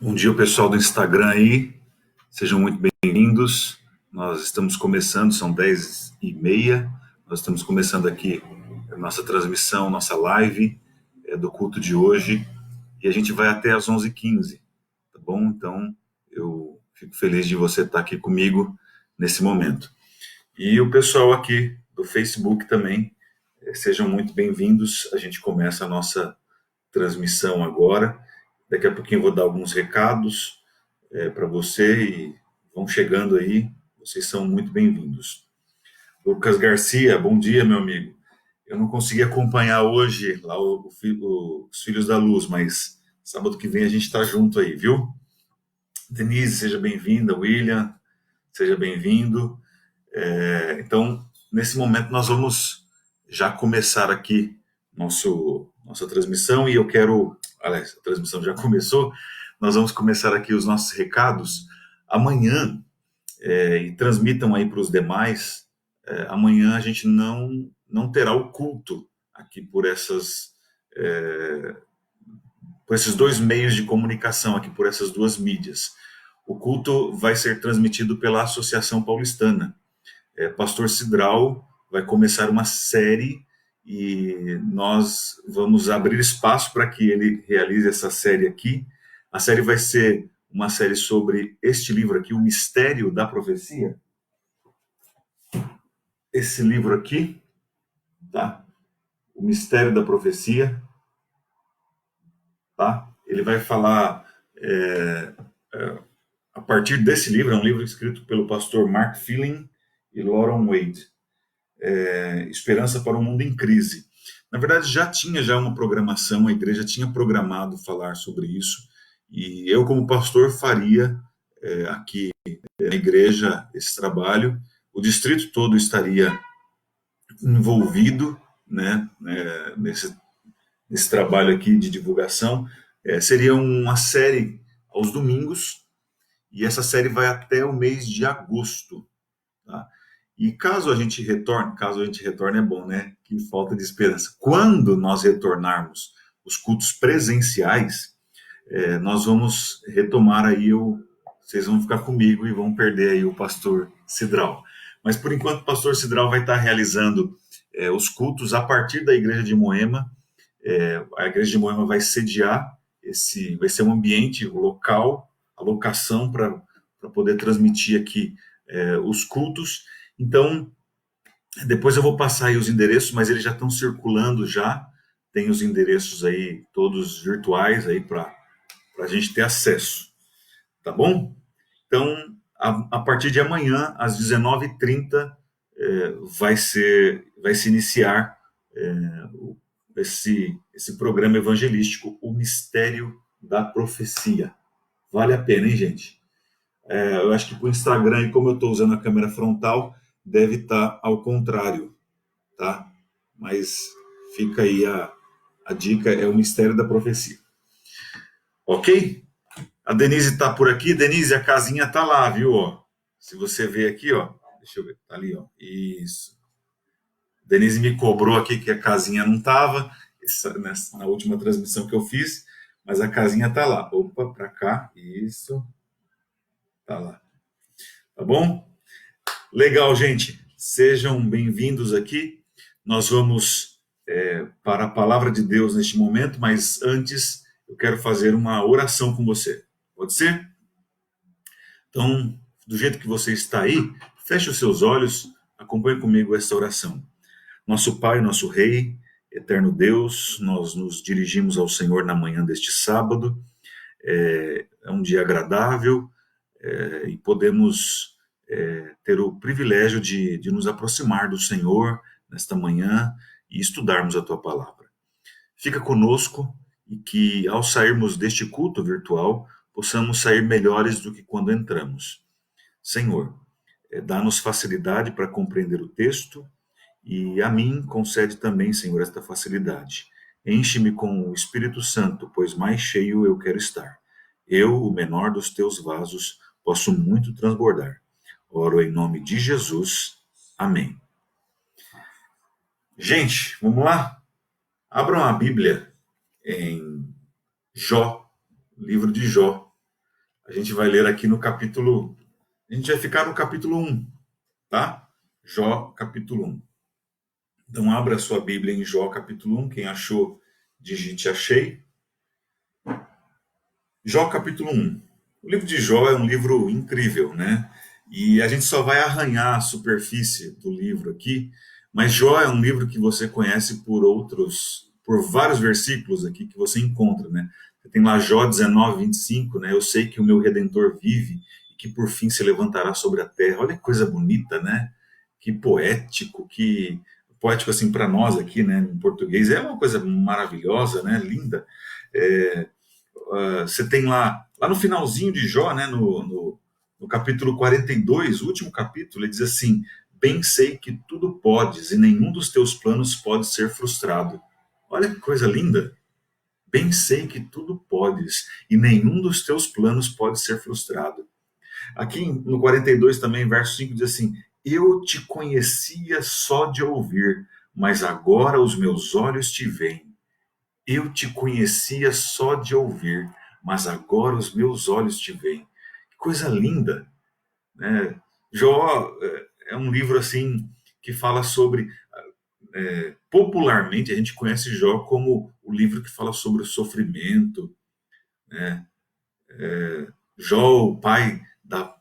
Bom dia, pessoal do Instagram aí, sejam muito bem-vindos. Nós estamos começando, são 10h30, nós estamos começando aqui a nossa transmissão, nossa live do culto de hoje, e a gente vai até às 11h15, tá bom? Então, eu fico feliz de você estar aqui comigo nesse momento. E o pessoal aqui do Facebook também, sejam muito bem-vindos. A gente começa a nossa transmissão agora. Daqui a pouquinho eu vou dar alguns recados para você e vão chegando aí, vocês são muito bem-vindos. Lucas Garcia, bom dia, meu amigo. Eu não consegui acompanhar hoje lá os Filhos da Luz, mas sábado que vem a gente está junto aí, viu? Denise, seja bem-vinda. William, seja bem-vindo. Então, nesse momento nós vamos já começar aqui nossa transmissão e eu quero... Aliás, a transmissão já começou. Nós vamos começar aqui os nossos recados. Amanhã, e transmitam aí para os demais, amanhã a gente não terá o culto aqui por esses dois meios de comunicação, aqui por essas duas mídias. O culto vai ser transmitido pela Associação Paulistana. Pastor Sidral vai começar uma série e nós vamos abrir espaço para que ele realize essa série aqui. A série vai ser uma série sobre este livro aqui, O Mistério da Profecia. Esse livro aqui, tá? O Mistério da Profecia, tá? Ele vai falar a partir desse livro, é um livro escrito pelo pastor Mark Filling e Lauren Wade. Esperança para um Mundo em Crise. Na verdade, já tinha uma programação, a igreja tinha programado falar sobre isso, e eu, como pastor, faria aqui na igreja esse trabalho. O distrito todo estaria envolvido, né, nesse trabalho aqui de divulgação. Seria uma série aos domingos, e essa série vai até o mês de agosto, tá? E caso a gente retorne é bom, né? Que falta de esperança. Quando nós retornarmos os cultos presenciais, nós vamos retomar aí vocês vão ficar comigo e vão perder aí o pastor Sidral. Mas por enquanto o pastor Sidral vai estar realizando os cultos a partir da igreja de Moema. A igreja de Moema vai sediar vai ser um ambiente, o local, a locação para poder transmitir aqui os cultos. Então, depois eu vou passar aí os endereços, mas eles já estão circulando já. Tem os endereços aí todos virtuais aí para a gente ter acesso, tá bom? Então, a partir de amanhã, às 19h30, vai se iniciar esse programa evangelístico, O Mistério da Profecia. Vale a pena, hein, gente? Eu acho que para o Instagram, e como eu estou usando a câmera frontal, deve estar ao contrário, tá? Mas fica aí a dica, é o Mistério da Profecia. Ok? A Denise está por aqui. Denise, a casinha está lá, viu? Ó. Se você ver aqui, ó, deixa eu ver, tá ali, ó. Isso. Denise me cobrou aqui que a casinha não estava na última transmissão que eu fiz, mas a casinha está lá. Opa, para cá, isso. Tá lá. Tá bom? Legal, gente. Sejam bem-vindos aqui. Nós vamos para a palavra de Deus neste momento, mas antes eu quero fazer uma oração com você. Pode ser? Então, do jeito que você está aí, feche os seus olhos, acompanhe comigo essa oração. Nosso Pai, nosso Rei, eterno Deus, nós nos dirigimos ao Senhor na manhã deste sábado. É um dia agradável e podemos ter o privilégio de nos aproximar do Senhor nesta manhã e estudarmos a Tua Palavra. Fica conosco e que, ao sairmos deste culto virtual, possamos sair melhores do que quando entramos. Senhor, dá-nos facilidade para compreender o texto e a mim concede também, Senhor, esta facilidade. Enche-me com o Espírito Santo, pois mais cheio eu quero estar. Eu, o menor dos teus vasos, posso muito transbordar. Oro em nome de Jesus. Amém. Gente, vamos lá? Abram a Bíblia em Jó, livro de Jó. A gente vai ler aqui no capítulo. A gente vai ficar no capítulo 1, tá? Jó, capítulo 1. Então, abra sua Bíblia em Jó, capítulo 1. Quem achou, digite achei. Jó, capítulo 1. O livro de Jó é um livro incrível, né? E a gente só vai arranhar a superfície do livro aqui, mas Jó é um livro que você conhece por vários versículos aqui que você encontra, né? Tem lá Jó 19, 25, né? Eu sei que o meu Redentor vive e que por fim se levantará sobre a terra. Olha que coisa bonita, né? Que poético, que poético assim para nós aqui, né? Em português é uma coisa maravilhosa, né? Linda. É, você tem lá no finalzinho de Jó, né, no capítulo 42, o último capítulo, ele diz assim: Bem sei que tudo podes e nenhum dos teus planos pode ser frustrado. Olha que coisa linda! Bem sei que tudo podes e nenhum dos teus planos pode ser frustrado. Aqui no 42 também, verso 5 diz assim: Eu te conhecia só de ouvir, mas agora os meus olhos te veem. Eu te conhecia só de ouvir, mas agora os meus olhos te veem. Que coisa linda, né? Jó é um livro assim que fala sobre, popularmente a gente conhece Jó como o livro que fala sobre o sofrimento, né? Jó, o pai da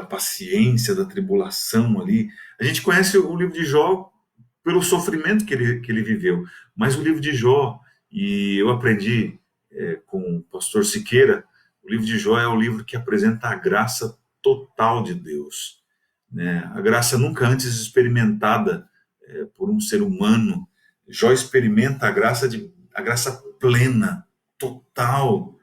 paciência, da tribulação ali. A gente conhece o livro de Jó pelo sofrimento que ele viveu, mas o livro de Jó, e eu aprendi com o pastor Siqueira, o livro de Jó é o livro que apresenta a graça total de Deus, né? A graça nunca antes experimentada por um ser humano. Jó experimenta a graça plena, total.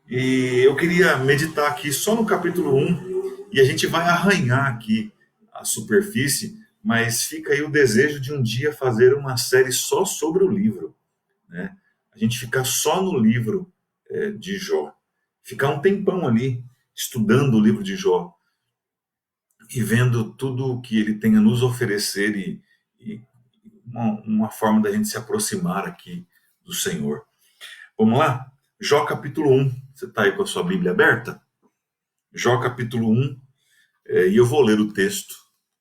E eu queria meditar aqui só no capítulo 1 e a gente vai arranhar aqui a superfície, mas fica aí o desejo de um dia fazer uma série só sobre o livro, né? A gente ficar só no livro de Jó, ficar um tempão ali estudando o livro de Jó e vendo tudo o que ele tem a nos oferecer e uma forma da gente se aproximar aqui do Senhor. Vamos lá? Jó capítulo 1. Você está aí com a sua Bíblia aberta? Jó capítulo 1, e eu vou ler o texto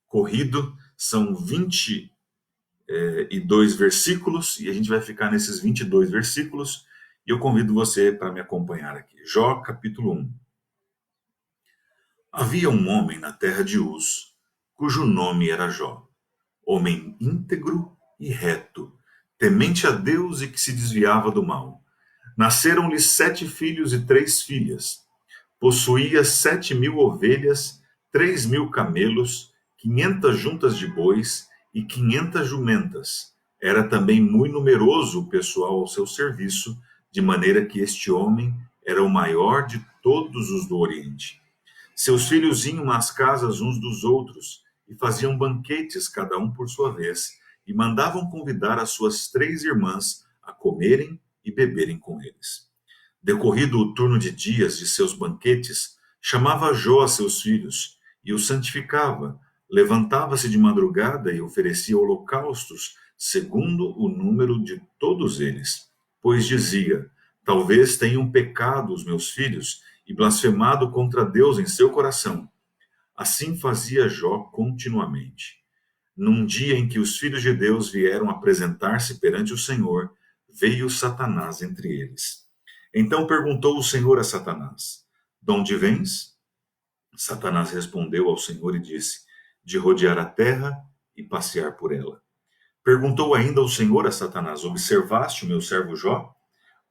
corrido, são 22 versículos, e a gente vai ficar nesses 22 versículos, e eu convido você para me acompanhar aqui. Jó capítulo 1. Havia um homem na terra de Uz, cujo nome era Jó, homem íntegro e reto, temente a Deus e que se desviava do mal. Nasceram-lhe 7 filhos e 3 filhas. Possuía 7.000 ovelhas, 3.000 camelos, 500 juntas de bois e 500 jumentas. Era também muito numeroso o pessoal ao seu serviço, de maneira que este homem era o maior de todos os do Oriente. Seus filhos iam às casas uns dos outros e faziam banquetes, cada um por sua vez, e mandavam convidar as suas 3 irmãs a comerem e beberem com eles. Decorrido o turno de dias de seus banquetes, chamava Jó a seus filhos e os santificava. Levantava-se de madrugada e oferecia holocaustos, segundo o número de todos eles. Pois dizia: Talvez tenham pecado os meus filhos e blasfemado contra Deus em seu coração. Assim fazia Jó continuamente. Num dia em que os filhos de Deus vieram apresentar-se perante o Senhor, veio Satanás entre eles. Então perguntou o Senhor a Satanás: De onde vens? Satanás respondeu ao Senhor e disse: De rodear a terra e passear por ela. Perguntou ainda o Senhor a Satanás: Observaste o meu servo Jó?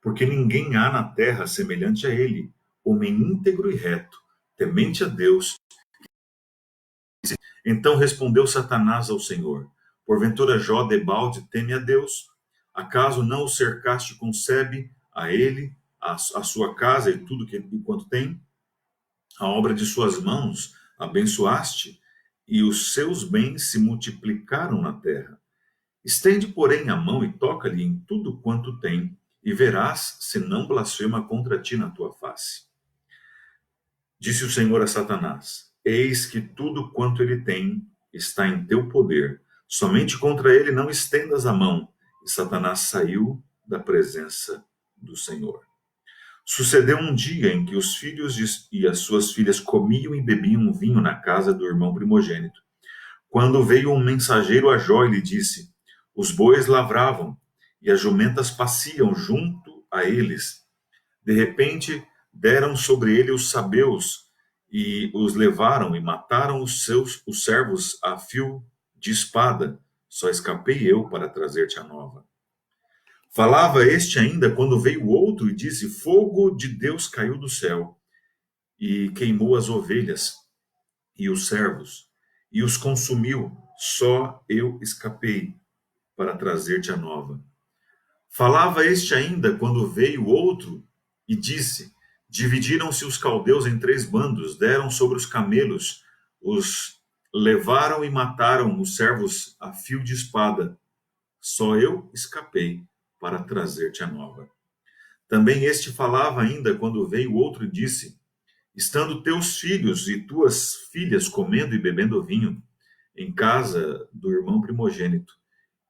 Porque ninguém há na terra semelhante a ele, homem íntegro e reto, temente a Deus. Então respondeu Satanás ao Senhor: Porventura Jó debalde teme a Deus? Acaso não o cercaste com sebe, a ele, a sua casa e tudo que quanto tem? A obra de suas mãos abençoaste, e os seus bens se multiplicaram na terra. Estende, porém, a mão e toca-lhe em tudo quanto tem, e verás se não blasfema contra ti na tua face. Disse o Senhor a Satanás: Eis que tudo quanto ele tem está em teu poder. Somente contra ele não estendas a mão. E Satanás saiu da presença do Senhor. Sucedeu um dia em que os e as suas filhas comiam e bebiam vinho na casa do irmão primogênito. Quando veio um mensageiro a Jó e lhe disse: Os bois lavravam e as jumentas paciam junto a eles. De repente, deram sobre ele os sabeus e os levaram e mataram os servos a fio de espada. Só escapei eu para trazer-te a nova. Falava este ainda quando veio outro e disse: Fogo de Deus caiu do céu e queimou as ovelhas e os servos e os consumiu. Só eu escapei para trazer-te a nova. Falava este ainda quando veio outro e disse: Dividiram-se os caldeus em 3 bandos, deram sobre os camelos, os levaram e mataram os servos a fio de espada. Só eu escapei para trazer-te a nova. Também este falava ainda quando veio outro e disse: Estando teus filhos e tuas filhas comendo e bebendo vinho em casa do irmão primogênito,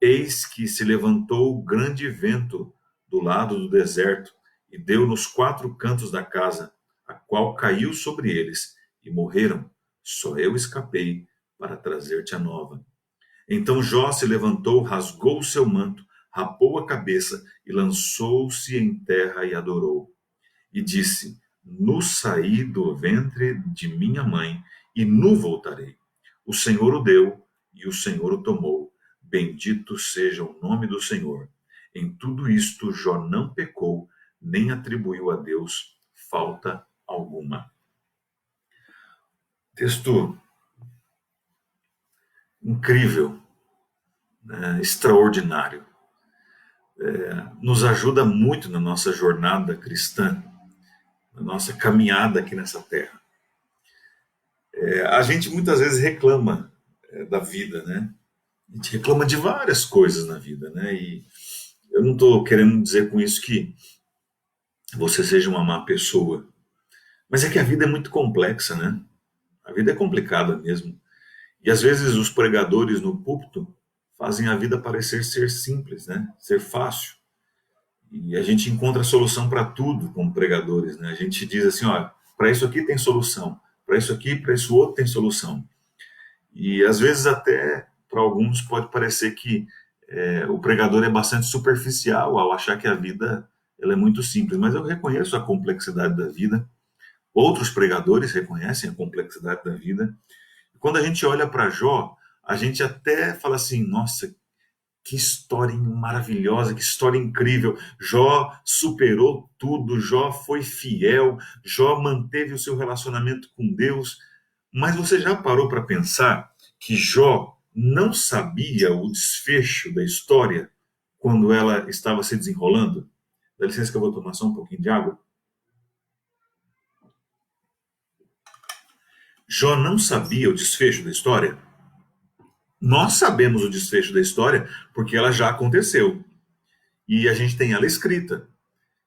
eis que se levantou grande vento do lado do deserto e deu nos 4 cantos da casa, a qual caiu sobre eles e morreram. Só eu escapei para trazer-te a nova. Então Jó se levantou, rasgou o seu manto, rapou a cabeça e lançou-se em terra e adorou. E disse: Nu saí do ventre de minha mãe e nu voltarei. O Senhor o deu e o Senhor o tomou. Bendito seja o nome do Senhor. Em tudo isto Jó não pecou, nem atribuiu a Deus falta alguma. Texto incrível, né? Extraordinário. Nos ajuda muito na nossa jornada cristã, na nossa caminhada aqui nessa terra. A gente muitas vezes reclama da vida, né? A gente reclama de várias coisas na vida, né? E eu não estou querendo dizer com isso que você seja uma má pessoa, mas é que a vida é muito complexa, né? A vida é complicada mesmo. E às vezes os pregadores no púlpito fazem a vida parecer ser simples, né? Ser fácil. E a gente encontra solução para tudo como pregadores, né? A gente diz assim, ó, para isso aqui tem solução, para isso aqui, para isso outro tem solução. E às vezes até para alguns pode parecer que o pregador é bastante superficial ao achar que a vida ela é muito simples, mas eu reconheço a complexidade da vida. Outros pregadores reconhecem a complexidade da vida. E quando a gente olha para Jó, a gente até fala assim: nossa, que história maravilhosa, que história incrível. Jó superou tudo, Jó foi fiel, Jó manteve o seu relacionamento com Deus. Mas você já parou para pensar que Jó não sabia o desfecho da história quando ela estava se desenrolando? Dá licença que eu vou tomar só um pouquinho de água. Jó não sabia o desfecho da história? Nós sabemos o desfecho da história porque ela já aconteceu. E a gente tem ela escrita.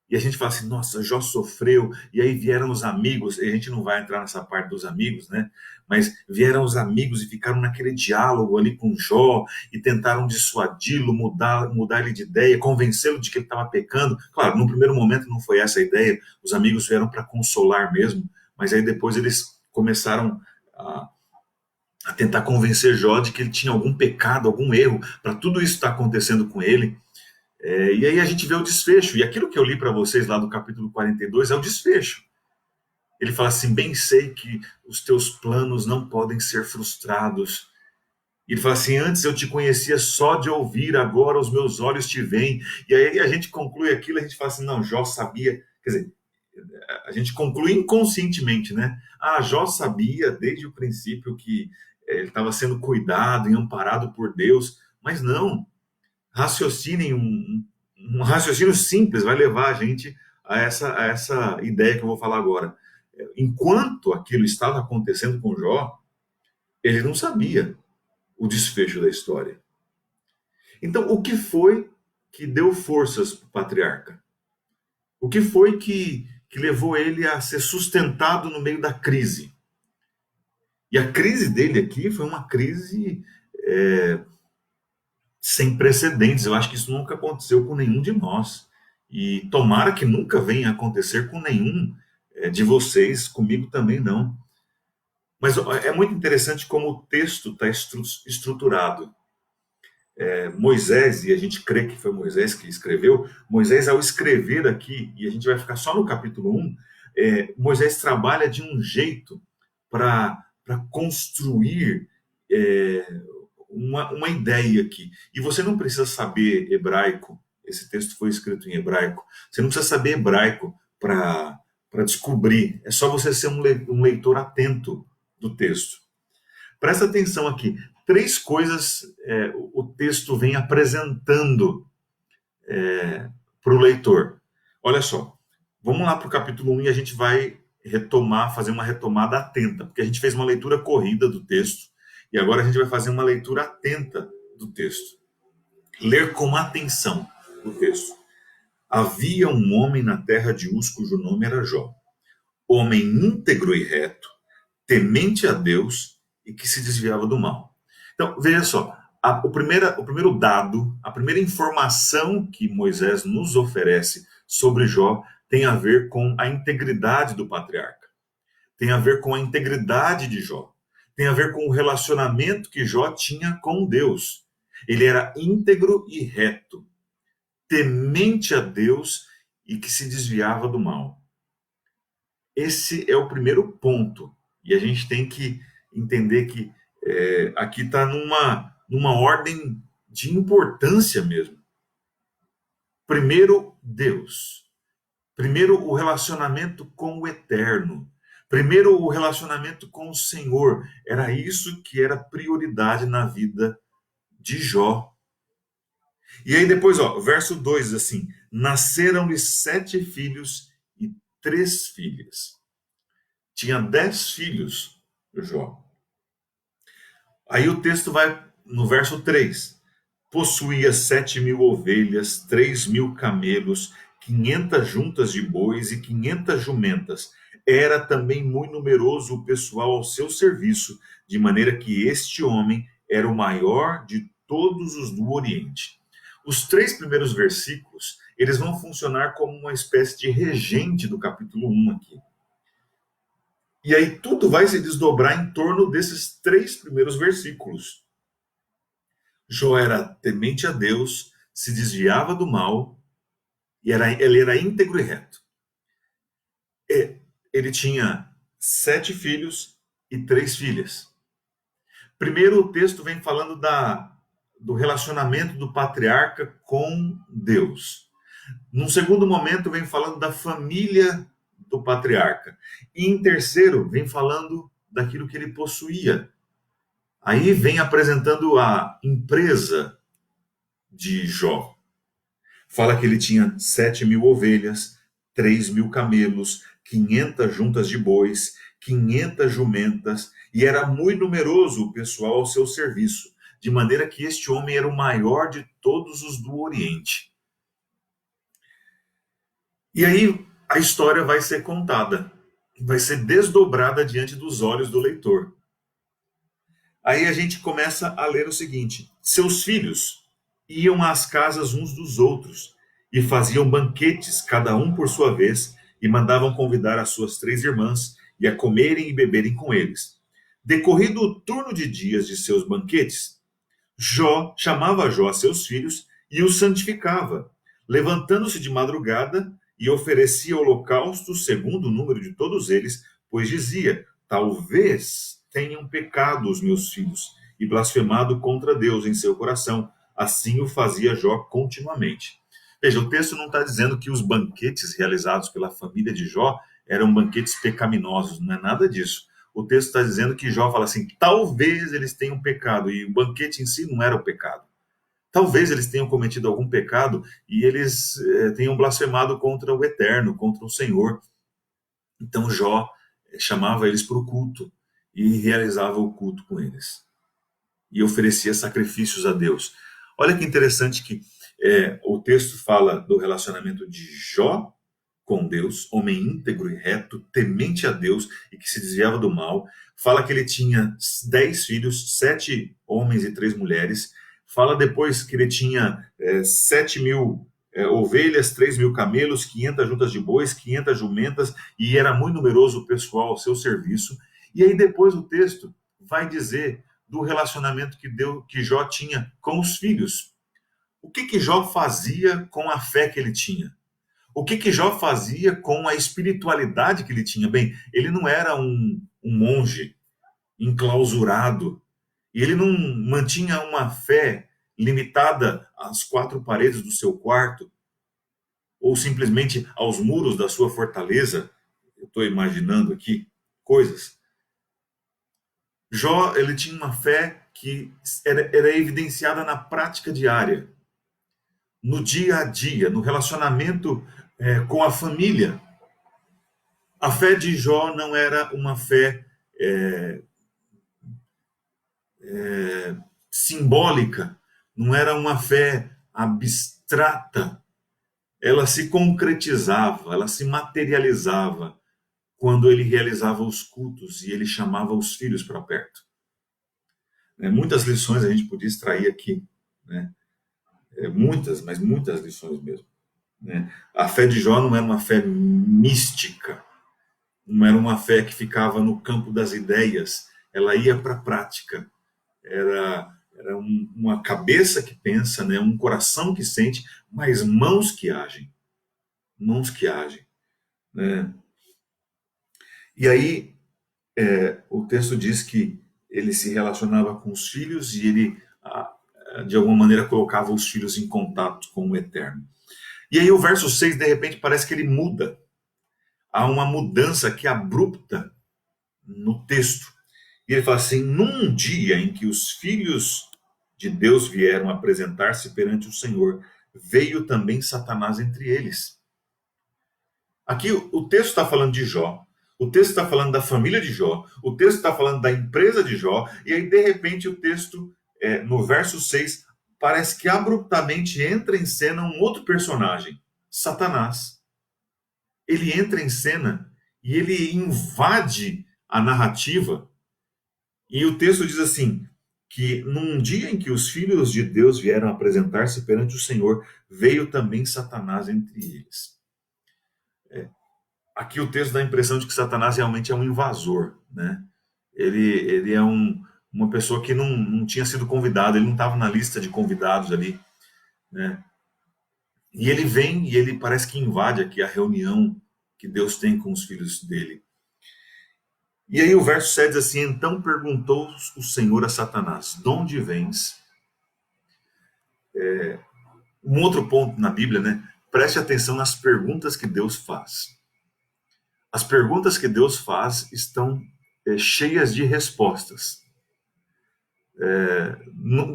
E a gente fala assim, nossa, Jó sofreu, e aí vieram os amigos, e a gente não vai entrar nessa parte dos amigos, né? Mas vieram os amigos e ficaram naquele diálogo ali com Jó, e tentaram dissuadi-lo, mudar ele de ideia, convencê-lo de que ele estava pecando. Claro, no primeiro momento não foi essa a ideia, os amigos vieram para consolar mesmo, mas aí depois eles começaram a tentar convencer Jó de que ele tinha algum pecado, algum erro, para tudo isso estar acontecendo com ele. E aí a gente vê o desfecho, e aquilo que eu li para vocês lá do capítulo 42 é o desfecho. Ele fala assim: bem sei que os teus planos não podem ser frustrados. Ele fala assim: antes eu te conhecia só de ouvir, agora os meus olhos te veem. E aí a gente conclui aquilo, a gente fala assim: não, Jó sabia. Quer dizer, a gente conclui inconscientemente, né? Ah, Jó sabia desde o princípio que ele estava sendo cuidado e amparado por Deus, mas não. Raciocinem um raciocínio simples vai levar a gente a essa ideia que eu vou falar agora. Enquanto aquilo estava acontecendo com Jó, ele não sabia o desfecho da história. Então, o que foi que deu forças para o patriarca? O que foi que levou ele a ser sustentado no meio da crise? E a crise dele aqui foi uma crise sem precedentes. Eu acho que isso nunca aconteceu com nenhum de nós. E tomara que nunca venha a acontecer com nenhum de vocês, comigo também não. Mas é muito interessante como o texto está estruturado. Moisés, e a gente crê que foi Moisés que escreveu, Moisés, ao escrever aqui, e a gente vai ficar só no capítulo 1, Moisés trabalha de um jeito para construir é, uma ideia aqui. E você não precisa saber hebraico, esse texto foi escrito em hebraico, você não precisa saber hebraico para descobrir, é só você ser um leitor atento do texto. Presta atenção aqui. Três coisas o texto vem apresentando para o leitor. Olha só, vamos lá para o capítulo 1 e a gente vai fazer uma retomada atenta, porque a gente fez uma leitura corrida do texto e agora a gente vai fazer uma leitura atenta do texto. Ler com atenção o texto. Havia um homem na terra de Uz cujo nome era Jó, homem íntegro e reto, temente a Deus e que se desviava do mal. Então, veja só, o primeiro dado, a primeira informação que Moisés nos oferece sobre Jó tem a ver com a integridade do patriarca, tem a ver com a integridade de Jó, tem a ver com o relacionamento que Jó tinha com Deus. Ele era íntegro e reto, temente a Deus e que se desviava do mal. Esse é o primeiro ponto. E a gente tem que entender que aqui está numa ordem de importância mesmo. Primeiro, Deus. Primeiro, o relacionamento com o eterno. Primeiro, o relacionamento com o Senhor. Era isso que era prioridade na vida de Jó. E aí depois, verso 2, assim, nasceram-lhe 7 filhos e 3 filhas. Tinha 10 filhos, Jó. Aí o texto vai no verso 3. Possuía 7.000 ovelhas, 3.000 camelos, 500 juntas de bois e 500 jumentas. Era também muito numeroso o pessoal ao seu serviço, de maneira que este homem era o maior de todos os do Oriente. Os 3 primeiros versículos, eles vão funcionar como uma espécie de regente do capítulo 1 aqui. E aí tudo vai se desdobrar em torno desses 3 primeiros versículos. Jó era temente a Deus, se desviava do mal, e ele era íntegro e reto. Ele tinha 7 filhos e 3 filhas. Primeiro, o texto vem falando do relacionamento do patriarca com Deus. Num segundo momento, vem falando da família do patriarca. E em terceiro, vem falando daquilo que ele possuía. Aí vem apresentando a empresa de Jó. Fala que ele tinha 7.000 ovelhas, 3.000 camelos, 500 juntas de bois, 500 jumentas, e era muito numeroso o pessoal ao seu serviço, de maneira que este homem era o maior de todos os do Oriente. E aí a história vai ser contada, vai ser desdobrada diante dos olhos do leitor. Aí a gente começa a ler o seguinte: seus filhos iam às casas uns dos outros e faziam banquetes, cada um por sua vez, e mandavam convidar as suas 3 irmãs e a comerem e beberem com eles. Decorrido o turno de dias de seus banquetes, chamava Jó a seus filhos e os santificava, levantando-se de madrugada e oferecia holocausto segundo o número de todos eles, pois dizia: talvez tenham pecado os meus filhos e blasfemado contra Deus em seu coração. Assim o fazia Jó continuamente. Veja, o texto não está dizendo que os banquetes realizados pela família de Jó eram banquetes pecaminosos, não é nada disso. O texto está dizendo que Jó fala assim: talvez eles tenham pecado, e o banquete em si não era o pecado. Talvez eles tenham cometido algum pecado e eles tenham blasfemado contra o Eterno, contra o Senhor. Então Jó chamava eles para o culto e realizava o culto com eles. E oferecia sacrifícios a Deus. Olha que interessante que o texto fala do relacionamento de Jó com Deus, homem íntegro e reto, temente a Deus e que se desviava do mal. Fala que ele tinha 10 filhos, 7 homens e 3 mulheres. Fala depois que ele tinha 7.000 ovelhas, 3.000 camelos, 500 juntas de bois, 500 jumentas, e era muito numeroso o pessoal ao seu serviço. E aí depois o texto vai dizer do relacionamento que Jó tinha com os filhos. O que Jó fazia com a fé que ele tinha? O que Jó fazia com a espiritualidade que ele tinha? Bem, ele não era um monge enclausurado, e ele não mantinha uma fé limitada às quatro paredes do seu quarto, ou simplesmente aos muros da sua fortaleza. Eu estou imaginando aqui coisas. Jó, ele tinha uma fé que era evidenciada na prática diária, no dia a dia, no relacionamento com a família. A fé de Jó não era uma fé simbólica, não era uma fé abstrata. Ela se concretizava, ela se materializava quando ele realizava os cultos e ele chamava os filhos para perto. Muitas lições a gente podia extrair aqui, né? Muitas, mas muitas lições mesmo, né? A fé de Jó não era uma fé mística, não era uma fé que ficava no campo das ideias, ela ia para a prática. Era uma cabeça que pensa, né? Um coração que sente, mas mãos que agem. Mãos que agem, né? E aí, o texto diz que ele se relacionava com os filhos e ele, de alguma maneira, colocava os filhos em contato com o Eterno. E aí o verso 6, de repente, parece que ele muda. Há uma mudança que é abrupta no texto. E ele fala assim: num dia em que os filhos de Deus vieram apresentar-se perante o Senhor, veio também Satanás entre eles. Aqui o texto está falando de Jó, o texto está falando da família de Jó, o texto está falando da empresa de Jó, e aí de repente o texto, no verso 6, parece que abruptamente entra em cena um outro personagem, Satanás. Ele entra em cena e ele invade a narrativa. E o texto diz assim, que num dia em que os filhos de Deus vieram apresentar-se perante o Senhor, veio também Satanás entre eles. Aqui o texto dá a impressão de que Satanás realmente é um invasor, né? Ele é uma pessoa que não tinha sido convidado, ele não estava na lista de convidados ali, né? E ele vem e ele parece que invade aqui a reunião que Deus tem com os filhos dele. E aí o verso 7 diz assim: então perguntou o Senhor a Satanás, de onde vens? Um outro ponto na Bíblia, né? Preste atenção nas perguntas que Deus faz. As perguntas que Deus faz estão cheias de respostas.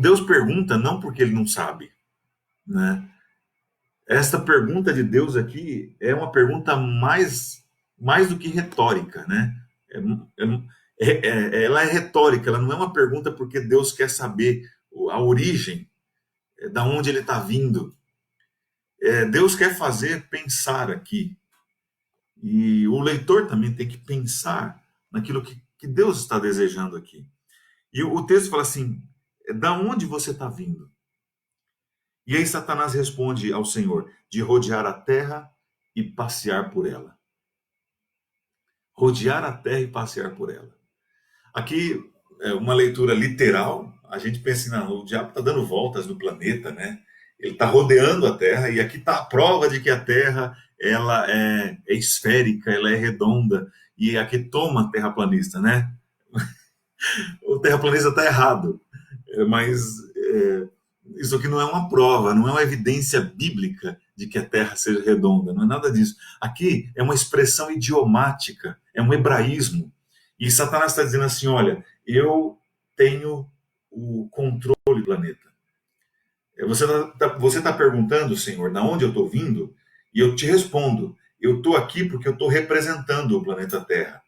Deus pergunta não porque ele não sabe, né? Esta pergunta de Deus aqui é uma pergunta mais do que retórica, né? Ela é retórica, ela não é uma pergunta porque Deus quer saber a origem, da onde ele está vindo. Deus quer fazer pensar aqui. E o leitor também tem que pensar naquilo que Deus está desejando aqui. E o texto fala assim: da onde você está vindo? E aí Satanás responde ao Senhor: de rodear a terra e passear por ela. Rodear a terra e passear por ela. Aqui, uma leitura literal, a gente pensa, não, o diabo está dando voltas no planeta, né? Ele está rodeando a terra, e aqui está a prova de que a terra ela é esférica, ela é redonda, e aqui toma terraplanista, né? O terraplanista está errado, mas isso aqui não é uma prova, não é uma evidência bíblica de que a terra seja redonda, não é nada disso. Aqui é uma expressão idiomática, é um hebraísmo. E Satanás está dizendo assim: olha, eu tenho o controle do planeta. Você tá perguntando, Senhor, de onde eu estou vindo? E eu te respondo: eu estou aqui porque eu estou representando o planeta Terra.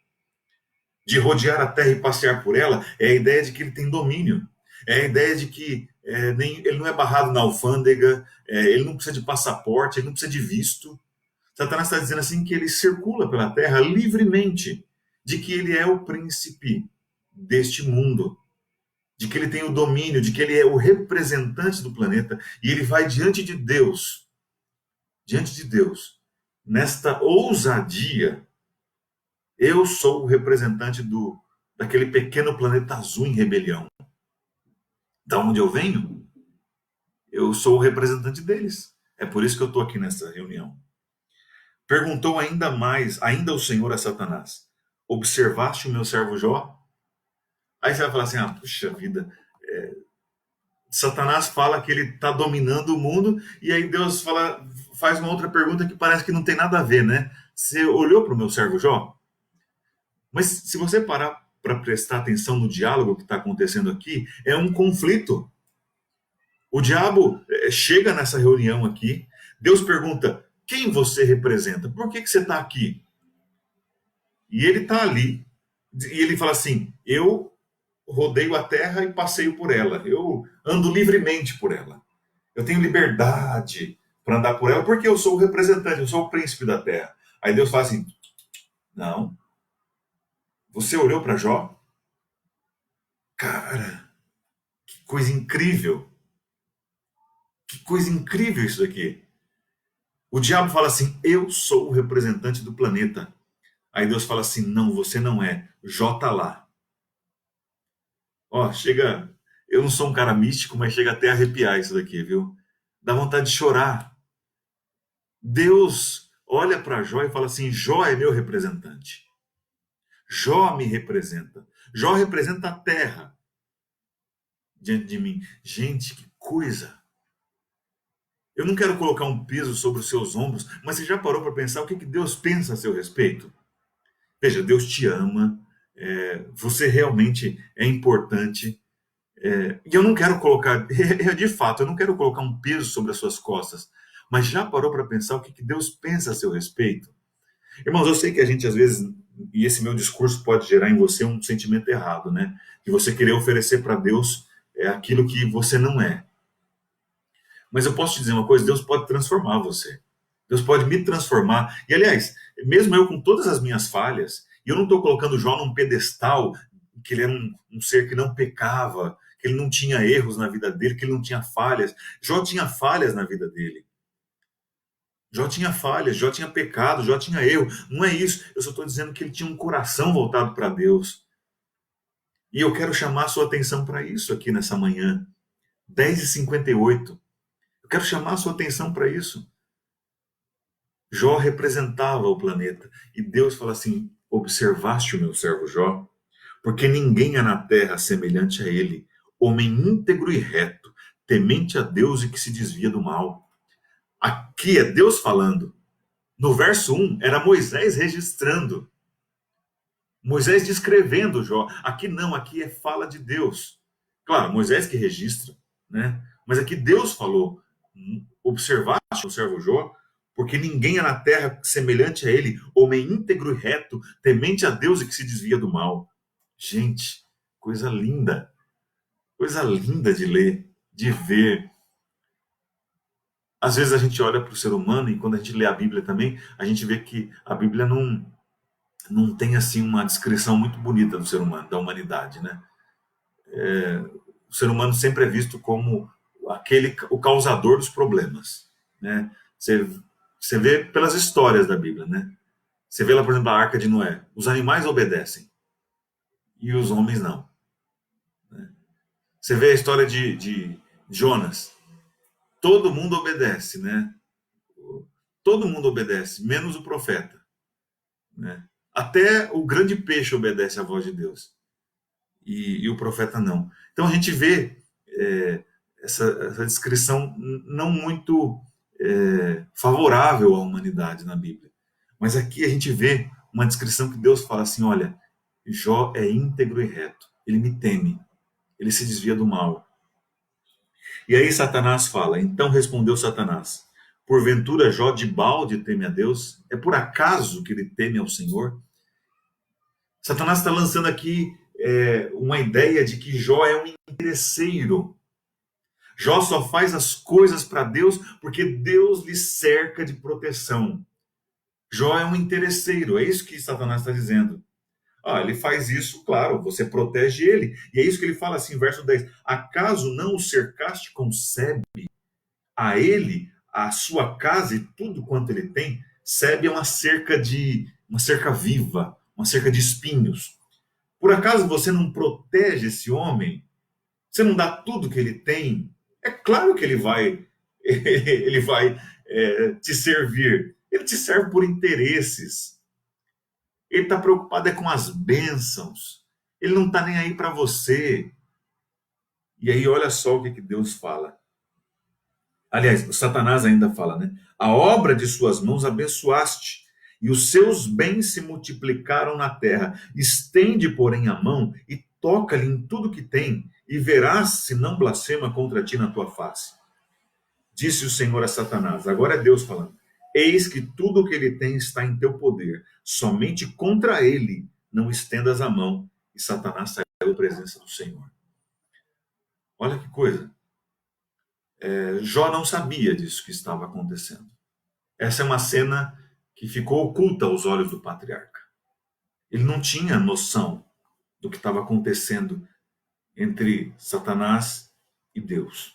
De rodear a Terra e passear por ela é a ideia de que ele tem domínio. É a ideia de que ele não é barrado na alfândega, ele não precisa de passaporte, ele não precisa de visto. Satanás está dizendo assim que ele circula pela Terra livremente, de que ele é o príncipe deste mundo, de que ele tem o domínio, de que ele é o representante do planeta, e ele vai diante de Deus diante de Deus, nesta ousadia, eu sou o representante daquele pequeno planeta azul em rebelião. Da onde eu venho, eu sou o representante deles. É por isso que eu estou aqui nessa reunião. Perguntou ainda o Senhor a Satanás: observaste o meu servo Jó? Aí você vai falar assim: puxa vida, Satanás fala que ele está dominando o mundo, e aí Deus faz uma outra pergunta que parece que não tem nada a ver, né? Você olhou para o meu servo Jó? Mas se você parar para prestar atenção no diálogo que está acontecendo aqui, é um conflito. O diabo chega nessa reunião aqui, Deus pergunta: quem você representa? Por que você está aqui? E ele está ali, e ele fala assim: eu rodeio a terra e passeio por ela, eu ando livremente por ela, eu tenho liberdade para andar por ela, porque eu sou o representante, eu sou o príncipe da terra. Aí Deus fala assim: não, você olhou para Jó? Cara, que coisa incrível! Que coisa incrível isso daqui! O diabo fala assim: eu sou o representante do planeta. Aí Deus fala assim: não, você não é. Jó tá lá. Ó, chega. Eu não sou um cara místico, mas chega até a arrepiar isso daqui, viu? Dá vontade de chorar. Deus olha para Jó e fala assim: Jó é meu representante. Jó me representa. Jó representa a terra diante de mim. Gente, que coisa! Eu não quero colocar um peso sobre os seus ombros, mas você já parou para pensar o que Deus pensa a seu respeito? Veja, Deus te ama, você realmente é importante, e eu não quero colocar, de fato, eu não quero colocar um peso sobre as suas costas, mas já parou para pensar o que Deus pensa a seu respeito? Irmãos, eu sei que a gente às vezes, e esse meu discurso pode gerar em você um sentimento errado, né? De você querer oferecer para Deus aquilo que você não é. Mas eu posso te dizer uma coisa: Deus pode transformar você. Deus pode me transformar. E, aliás, mesmo eu com todas as minhas falhas, e eu não estou colocando Jó num pedestal, que ele era um ser que não pecava, que ele não tinha erros na vida dele, que ele não tinha falhas. Jó tinha falhas na vida dele. Jó tinha falhas, Jó tinha pecado, Jó tinha erro. Não é isso. Eu só estou dizendo que ele tinha um coração voltado para Deus. E eu quero chamar a sua atenção para isso aqui nessa manhã. 10h58. Eu quero chamar a sua atenção para isso. Jó representava o planeta. E Deus fala assim: observaste o meu servo Jó? Porque ninguém há na terra semelhante a ele, homem íntegro e reto, temente a Deus e que se desvia do mal. Aqui é Deus falando. No verso 1 era Moisés registrando. Moisés descrevendo Jó. Aqui não, aqui é fala de Deus. Claro, Moisés que registra, né? Mas aqui Deus falou: observaste o servo Jó, porque ninguém é na terra semelhante a ele, homem íntegro e reto, temente a Deus e que se desvia do mal. Gente, coisa linda de ler, de ver. Às vezes a gente olha para o ser humano e quando a gente lê a Bíblia também, a gente vê que a Bíblia não tem assim uma descrição muito bonita do ser humano, da humanidade, né? O ser humano sempre é visto como o causador dos problemas, né? Você vê pelas histórias da Bíblia, né? Você vê lá, por exemplo, a Arca de Noé. Os animais obedecem e os homens não. Você vê a história de Jonas. Todo mundo obedece, né? Todo mundo obedece, menos o profeta, né? Até o grande peixe obedece à voz de Deus e o profeta não. Então a gente vê essa descrição não muito favorável à humanidade na Bíblia. Mas aqui a gente vê uma descrição que Deus fala assim: olha, Jó é íntegro e reto, ele me teme, ele se desvia do mal. E aí Satanás fala: então respondeu Satanás: porventura Jó de balde teme a Deus? É por acaso que ele teme ao Senhor? Satanás está lançando aqui uma ideia de que Jó é um interesseiro. Jó só faz as coisas para Deus porque Deus lhe cerca de proteção. Jó é um interesseiro, é isso que Satanás está dizendo. Ele faz isso, claro, você protege ele. E é isso que ele fala assim, verso 10. Acaso não o cercaste com sebe? A ele a sua casa e tudo quanto ele tem serve a uma cerca viva, uma cerca de espinhos. Por acaso você não protege esse homem? Você não dá tudo que ele tem? É claro que ele vai, ele vai te servir. Ele te serve por interesses. Ele está preocupado é com as bênçãos. Ele não está nem aí para você. E aí, olha só o que Deus fala. Aliás, Satanás ainda fala, né? A obra de suas mãos abençoaste, e os seus bens se multiplicaram na terra. Estende, porém, a mão e toca-lhe em tudo que tem, e verás se não blasfema contra ti na tua face. Disse o Senhor a Satanás. Agora é Deus falando. Eis que tudo o que ele tem está em teu poder. Somente contra ele não estendas a mão. E Satanás saiu da presença do Senhor. Olha que coisa. Jó não sabia disso que estava acontecendo. Essa é uma cena que ficou oculta aos olhos do patriarca. Ele não tinha noção do que estava acontecendo entre Satanás e Deus.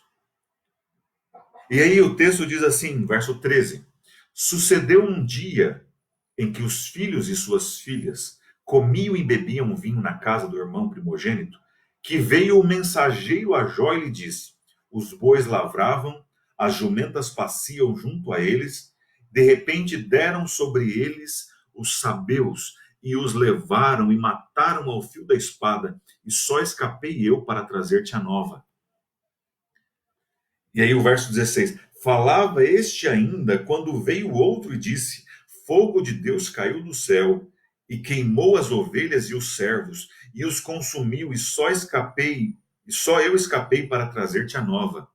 E aí o texto diz assim, verso 13: Sucedeu um dia em que os filhos e suas filhas comiam e bebiam vinho na casa do irmão primogênito, que veio o mensageiro a Jó e lhe disse: Os bois lavravam, as jumentas pasciam junto a eles, de repente deram sobre eles os sabeus e os levaram e mataram ao fio da espada, e só escapei eu para trazer-te a nova. E aí o verso 16: Falava este ainda quando veio outro e disse: Fogo de Deus caiu do céu e queimou as ovelhas e os servos e os consumiu, e só eu escapei para trazer-te a nova.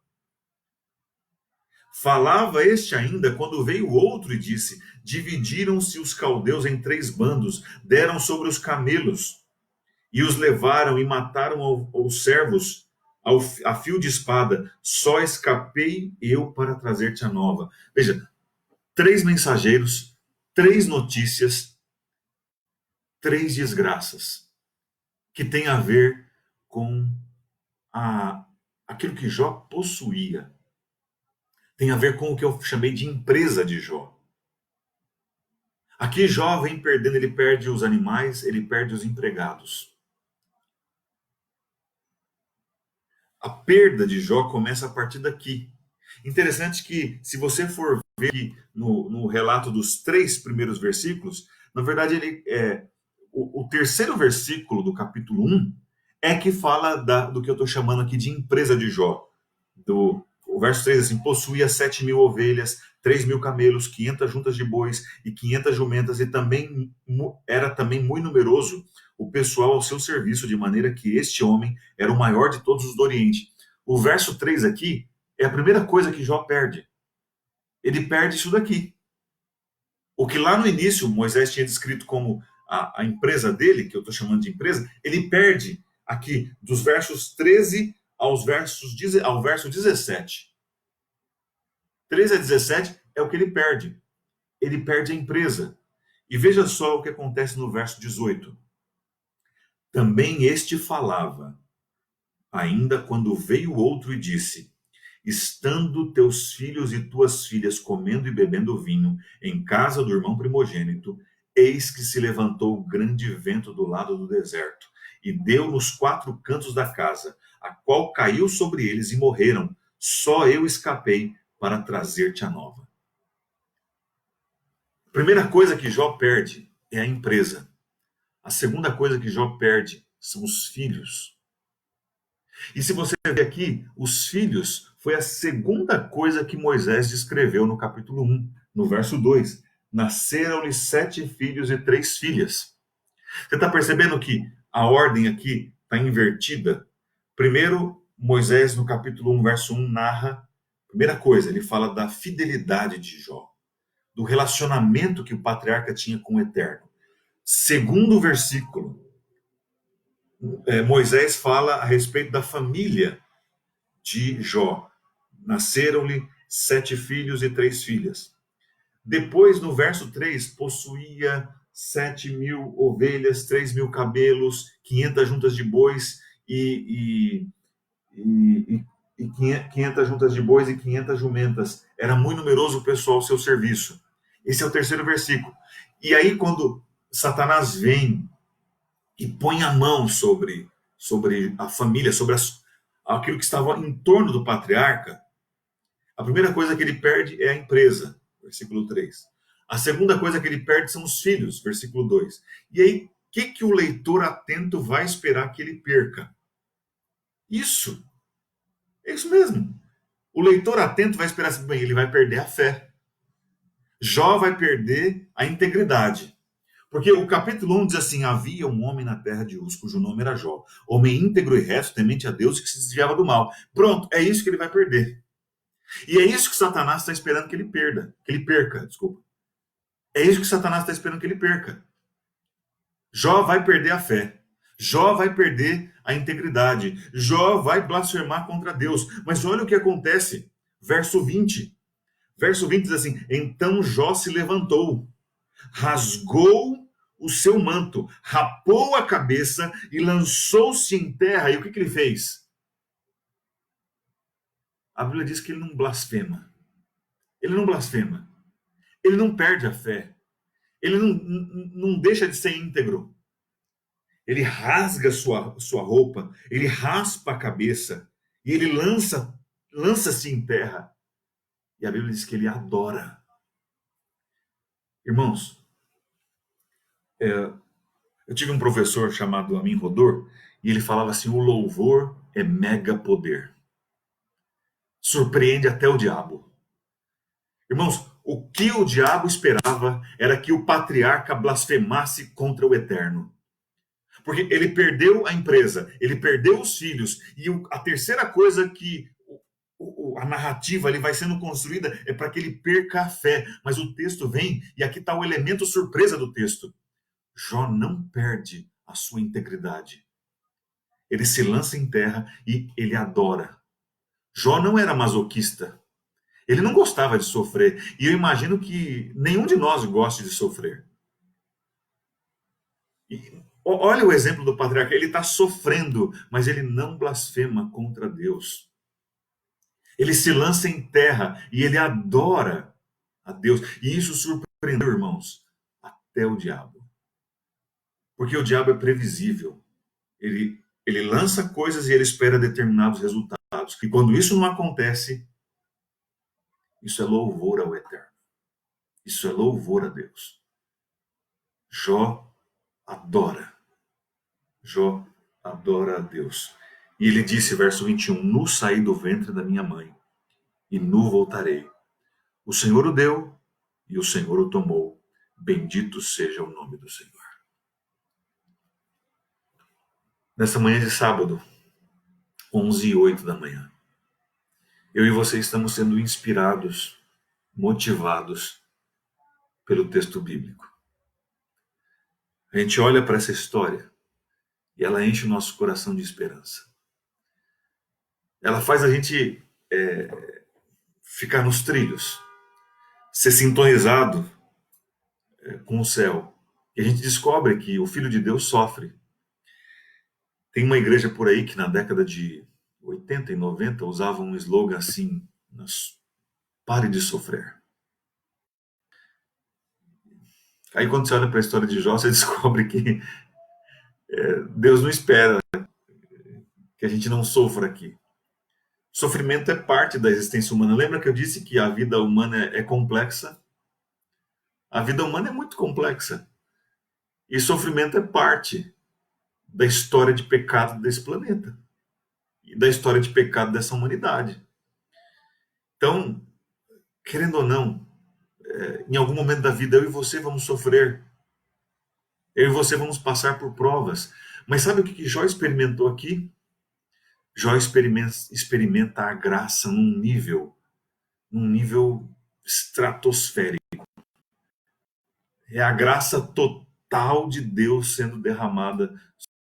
Falava este ainda quando veio outro e disse: Dividiram-se os caldeus em 3 bandos, deram sobre os camelos e os levaram e mataram os servos a fio de espada. Só escapei eu para trazer-te a nova. Veja, 3 mensageiros, 3 notícias, 3 desgraças que tem a ver com aquilo que Jó possuía. Tem a ver com o que eu chamei de empresa de Jó. Aqui Jó vem perdendo, ele perde os animais, ele perde os empregados. A perda de Jó começa a partir daqui. Interessante que, se você for ver aqui no relato dos 3 primeiros versículos, na verdade, o terceiro versículo do capítulo 1 é que fala do que eu estou chamando aqui de empresa de Jó. O verso 3 assim: possuía 7.000 ovelhas, 3.000 camelos, 500 juntas de bois e 500 jumentas, e também era também muito numeroso o pessoal ao seu serviço, de maneira que este homem era o maior de todos os do Oriente. O verso 3 aqui é a primeira coisa que Jó perde. Ele perde isso daqui. O que lá no início Moisés tinha descrito como a empresa dele, que eu estou chamando de empresa, ele perde aqui dos versos 13 ao verso 17. 13 a 17 é o que ele perde. Ele perde a empresa. E veja só o que acontece no verso 18. Também este falava, ainda quando veio outro e disse: Estando teus filhos e tuas filhas comendo e bebendo vinho em casa do irmão primogênito, eis que se levantou grande vento do lado do deserto, e deu nos 4 cantos da casa, a qual caiu sobre eles e morreram. Só eu escapei para trazer-te a nova. A primeira coisa que Jó perde é a empresa. A segunda coisa que Jó perde são os filhos. E se você ver aqui, os filhos foi a segunda coisa que Moisés descreveu no capítulo 1, no verso 2. Nasceram-lhe 7 filhos e 3 filhas. Você está percebendo que a ordem aqui está invertida? Primeiro, Moisés, no capítulo 1, verso 1, narra, primeira coisa, ele fala da fidelidade de Jó, do relacionamento que o patriarca tinha com o Eterno. Segundo versículo, Moisés fala a respeito da família de Jó. Nasceram-lhe 7 filhos e 3 filhas. Depois, no verso 3, possuía 7.000 ovelhas, 3.000 camelos, 500 juntas de bois e e 500 juntas de bois e 500 jumentas. Era muito numeroso o pessoal ao seu serviço. Esse é o terceiro versículo. E aí, quando Satanás vem e põe a mão sobre a família, sobre aquilo que estava em torno do patriarca, a primeira coisa que ele perde é a empresa, versículo 3. A segunda coisa que ele perde são os filhos, versículo 2. E aí, o que o leitor atento vai esperar que ele perca? Isso, é isso mesmo. O leitor atento vai esperar assim, bem, ele vai perder a fé. Jó vai perder a integridade. Porque o capítulo 1 diz assim: havia um homem na terra de Uz, cujo nome era Jó, homem íntegro e reto, temente a Deus, que se desviava do mal. Pronto, é isso que ele vai perder. E é isso que Satanás está esperando que ele perca, desculpa. É isso que Satanás está esperando que ele perca. Jó vai perder a fé. Jó vai perder a integridade. Jó vai blasfemar contra Deus. Mas olha o que acontece. Verso 20. Verso 20 diz assim: então Jó se levantou, rasgou o seu manto, rapou a cabeça e lançou-se em terra. E o que ele fez? A Bíblia diz que ele não blasfema. Ele não blasfema. Ele não perde a fé. Ele não deixa de ser íntegro. Ele rasga sua roupa, ele raspa a cabeça e ele lança-se em terra. E a Bíblia diz que ele adora. Irmãos, eu tive um professor chamado Amin Rodor e ele falava assim: o louvor é mega poder. Surpreende até o diabo. Irmãos, o que o diabo esperava era que o patriarca blasfemasse contra o eterno. Porque ele perdeu a empresa, ele perdeu os filhos, e a terceira coisa que a narrativa ali vai sendo construída é para que ele perca a fé. Mas o texto vem, e aqui está o elemento surpresa do texto. Jó não perde a sua integridade. Ele se lança em terra e ele adora. Jó não era masoquista. Ele não gostava de sofrer. E eu imagino que nenhum de nós goste de sofrer. E olha o exemplo do patriarca. Ele está sofrendo, mas ele não blasfema contra Deus. Ele se lança em terra e ele adora a Deus. E isso surpreendeu, irmãos, até o diabo. Porque o diabo é previsível. Ele lança coisas e ele espera determinados resultados. E quando isso não acontece, isso é louvor ao Eterno. Isso é louvor a Deus. Jó adora. Jó adora a Deus. E ele disse, verso 21, nu saí do ventre da minha mãe, e nu voltarei. O Senhor o deu, e o Senhor o tomou. Bendito seja o nome do Senhor. Nessa manhã de sábado, 11h08 da manhã, eu e você estamos sendo inspirados, motivados pelo texto bíblico. A gente olha para essa história e ela enche o nosso coração de esperança. Ela faz a gente ficar nos trilhos, ser sintonizado com o céu. E a gente descobre que o Filho de Deus sofre. Tem uma igreja por aí que na década de 80 e 90 usava um slogan assim: pare de sofrer. Aí quando você olha para a história de Jó, você descobre que Deus não espera que a gente não sofra aqui. Sofrimento é parte da existência humana. Lembra que eu disse que a vida humana é complexa? A vida humana é muito complexa. E sofrimento é parte da história de pecado desse planeta. E da história de pecado dessa humanidade. Então, querendo ou não, em algum momento da vida eu e você vamos sofrer. Eu e você vamos passar por provas. Mas sabe o que Jó experimentou aqui? Jó experimenta a graça num nível estratosférico. É a graça total de Deus sendo derramada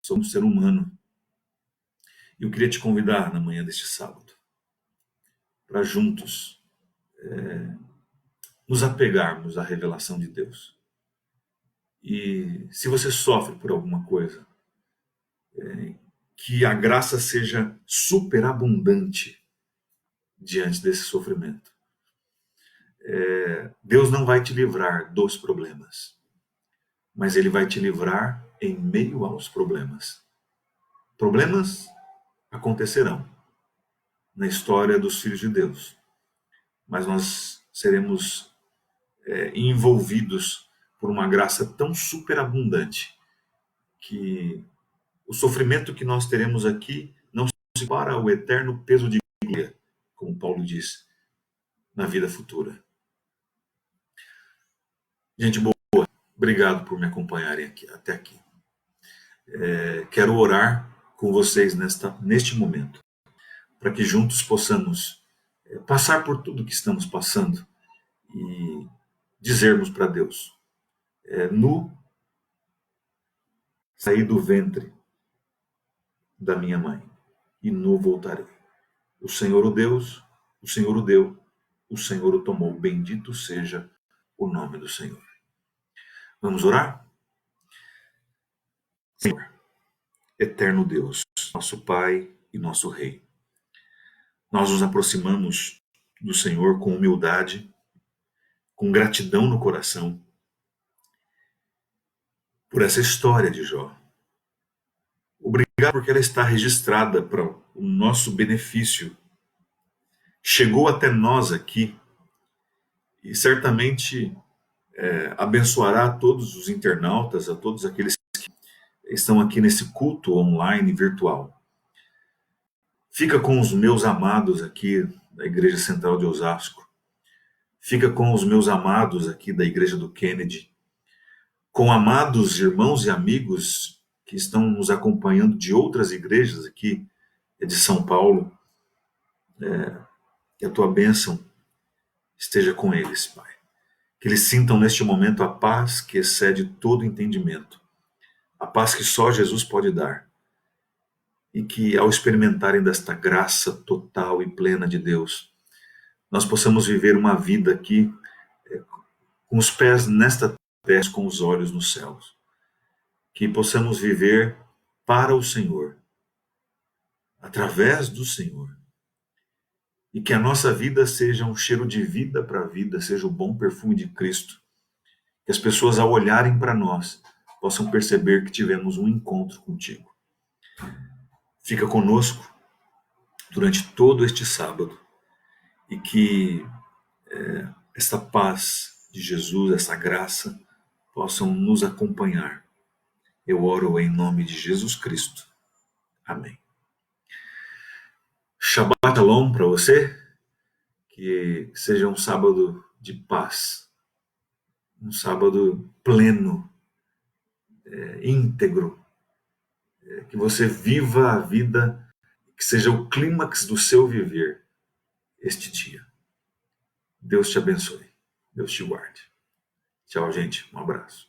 sobre o ser humano. E eu queria te convidar na manhã deste sábado para juntos nos apegarmos à revelação de Deus. E se você sofre por alguma coisa, que a graça seja superabundante diante desse sofrimento. Deus não vai te livrar dos problemas, mas Ele vai te livrar em meio aos problemas. Problemas acontecerão na história dos filhos de Deus, mas nós seremos envolvidos por uma graça tão superabundante que o sofrimento que nós teremos aqui não se para o eterno peso de glória, como Paulo diz, na vida futura. Gente boa, obrigado por me acompanharem até aqui. Quero orar com vocês neste momento, para que juntos possamos passar por tudo que estamos passando e dizermos para Deus: nu saí do ventre da minha mãe e nu voltarei. O Senhor o Deus, o Senhor o deu, o Senhor o tomou. Bendito seja o nome do Senhor. Vamos orar? Senhor, eterno Deus, nosso Pai e nosso Rei, nós nos aproximamos do Senhor com humildade, com gratidão no coração, por essa história de Jó. Obrigado porque ela está registrada para o nosso benefício. Chegou até nós aqui e certamente abençoará a todos os internautas, a todos aqueles que estão aqui nesse culto online virtual. Fica com os meus amados aqui da Igreja Central de Osasco. Fica com os meus amados aqui da Igreja do Kennedy. Com amados irmãos e amigos que estão nos acompanhando de outras igrejas aqui de São Paulo. Que a tua bênção esteja com eles, Pai. Que eles sintam neste momento a paz que excede todo entendimento. A paz que só Jesus pode dar. E que ao experimentarem desta graça total e plena de Deus, nós possamos viver uma vida aqui com os pés nesta terra, com os olhos nos céus. Que possamos viver para o Senhor, através do Senhor. E que a nossa vida seja um cheiro de vida para a vida, seja o bom perfume de Cristo. Que as pessoas, ao olharem para nós, possam perceber que tivemos um encontro contigo. Fica conosco durante todo este sábado e que esta paz de Jesus, essa graça, possam nos acompanhar. Eu oro em nome de Jesus Cristo. Amém. Shabbat Shalom para você, que seja um sábado de paz, um sábado pleno, íntegro, que você viva a vida, que seja o clímax do seu viver este dia. Deus te abençoe, Deus te guarde. Tchau, gente, um abraço.